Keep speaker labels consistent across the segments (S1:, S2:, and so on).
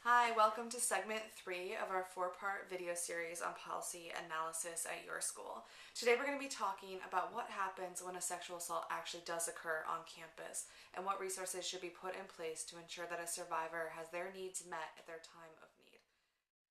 S1: Hi, welcome to segment 3 of our 4-part video series on policy analysis at your school. Today we're going to be talking about what happens when a sexual assault actually does occur on campus and what resources should be put in place to ensure that a survivor has their needs met at their time of need.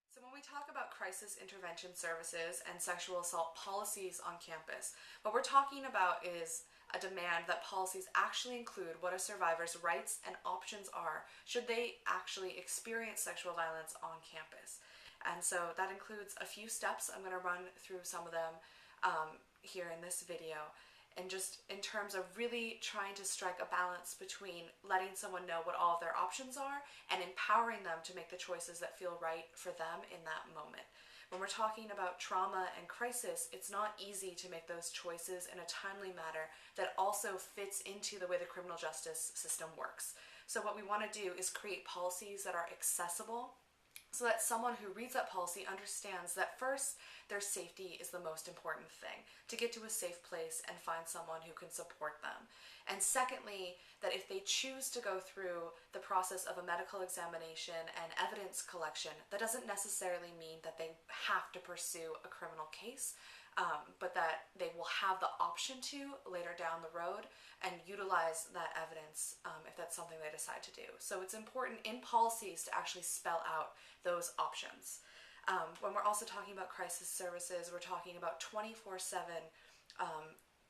S1: So when we talk about crisis intervention services and sexual assault policies on campus, what we're talking about is a demand that policies actually include what a survivor's rights and options are should they actually experience sexual violence on campus. And so that includes a few steps. I'm going to run through some of them here in this video. And just in terms of really trying to strike a balance between letting someone know what all of their options are and empowering them to make the choices that feel right for them in that moment. When we're talking about trauma and crisis, it's not easy to make those choices in a timely manner that also fits into the way the criminal justice system works. So what we want to do is create policies that are accessible so that someone who reads that policy understands that first, their safety is the most important thing, to get to a safe place and find someone who can support them. And secondly, that if they choose to go through the process of a medical examination and evidence collection, that doesn't necessarily mean that they have to pursue a criminal case, but that they will have the option to later down the road and utilize that evidence if that's something they decide to do. So it's important in policies to actually spell out those options. When we're also talking about crisis services, we're talking about 24/7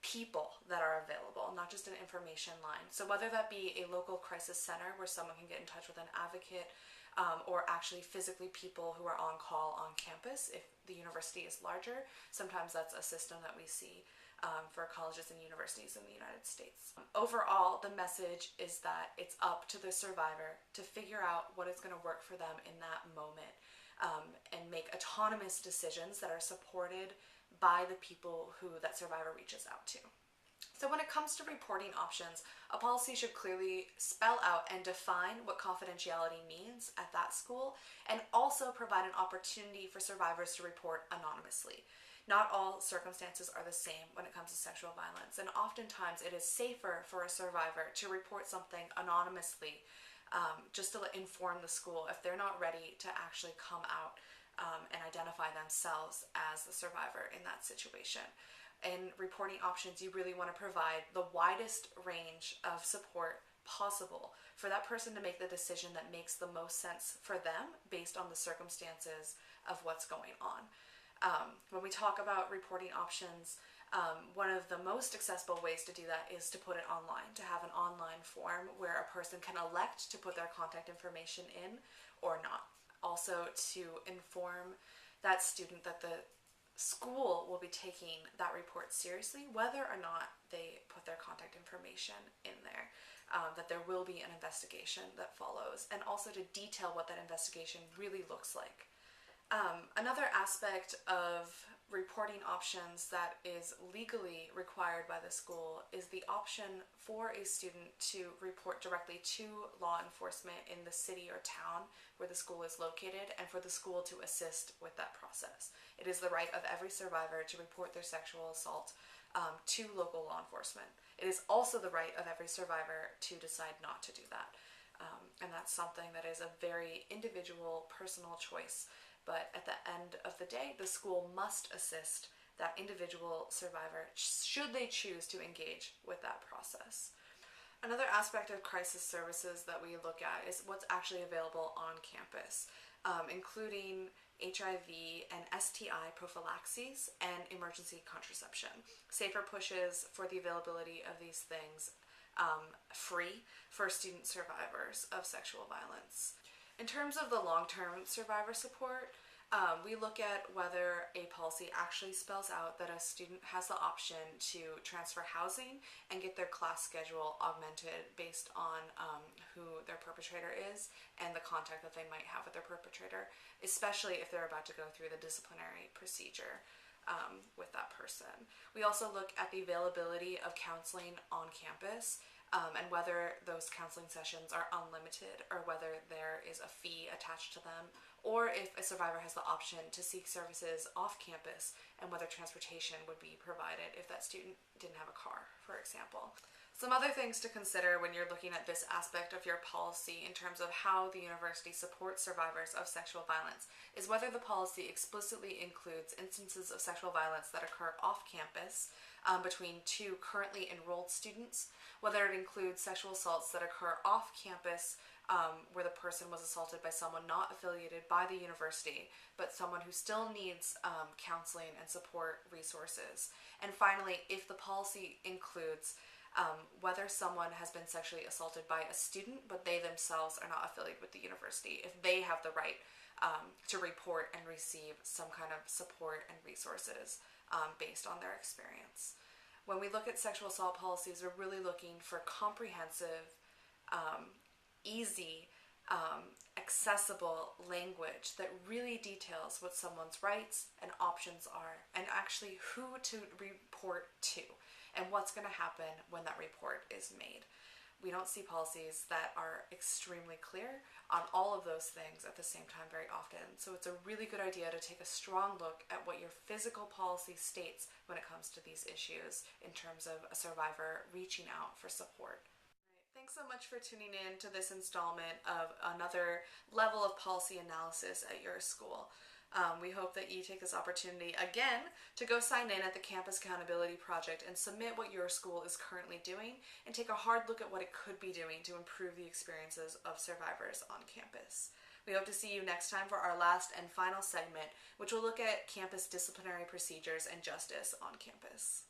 S1: people that are available, not just an information line. So whether that be a local crisis center where someone can get in touch with an advocate, or actually physically people who are on call on campus if the university is larger. Sometimes that's a system that we see for colleges and universities in the United States. Overall, the message is that it's up to the survivor to figure out what is going to work for them in that moment, and make autonomous decisions that are supported by the people who that survivor reaches out to. So when it comes to reporting options, a policy should clearly spell out and define what confidentiality means at that school, and also provide an opportunity for survivors to report anonymously. Not all circumstances are the same when it comes to sexual violence, and oftentimes it is safer for a survivor to report something anonymously, just to inform the school if they're not ready to actually come out and identify themselves as the survivor in that situation. In reporting options, you really want to provide the widest range of support possible for that person to make the decision that makes the most sense for them based on the circumstances of what's going on. When we talk about reporting options, one of the most accessible ways to do that is to put it online, to have an online form where a person can elect to put their contact information in or not. Also to inform that student that the school will be taking that report seriously, whether or not they put their contact information in there, that there will be an investigation that follows, and also to detail what that investigation really looks like. Another aspect of reporting options that is legally required by the school is the option for a student to report directly to law enforcement in the city or town where the school is located, and for the school to assist with that process. It is the right of every survivor to report their sexual assault to local law enforcement. It is also the right of every survivor to decide not to do that. And that's something that is a very individual, personal choice. But at the end of the day, the school must assist that individual survivor should they choose to engage with that process. Another aspect of crisis services that we look at is what's actually available on campus, including HIV and STI prophylaxis and emergency contraception. SAFER pushes for the availability of these things free for student survivors of sexual violence. In terms of the long-term survivor support, we look at whether a policy actually spells out that a student has the option to transfer housing and get their class schedule augmented based on who their perpetrator is and the contact that they might have with their perpetrator, especially if they're about to go through the disciplinary procedure with that person. We also look at the availability of counseling on campus, and whether those counseling sessions are unlimited or whether there is a fee attached to them, or if a survivor has the option to seek services off campus and whether transportation would be provided if that student didn't have a car, for example. Some other things to consider when you're looking at this aspect of your policy in terms of how the university supports survivors of sexual violence is whether the policy explicitly includes instances of sexual violence that occur off campus between two currently enrolled students, whether it includes sexual assaults that occur off campus where the person was assaulted by someone not affiliated by the university, but someone who still needs counseling and support resources. And finally, if the policy includes whether someone has been sexually assaulted by a student, but they themselves are not affiliated with the university, if they have the right to report and receive some kind of support and resources based on their experience. When we look at sexual assault policies, we're really looking for comprehensive, easy, accessible language that really details what someone's rights and options are, and actually who to report to, and what's going to happen when that report is made. We don't see policies that are extremely clear on all of those things at the same time very often. So it's a really good idea to take a strong look at what your physical policy states when it comes to these issues in terms of a survivor reaching out for support. Thanks so much for tuning in to this installment of another level of policy analysis at your school. We hope that you take this opportunity again to go sign in at the Campus Accountability Project and submit what your school is currently doing and take a hard look at what it could be doing to improve the experiences of survivors on campus. We hope to see you next time for our last and final segment, which will look at campus disciplinary procedures and justice on campus.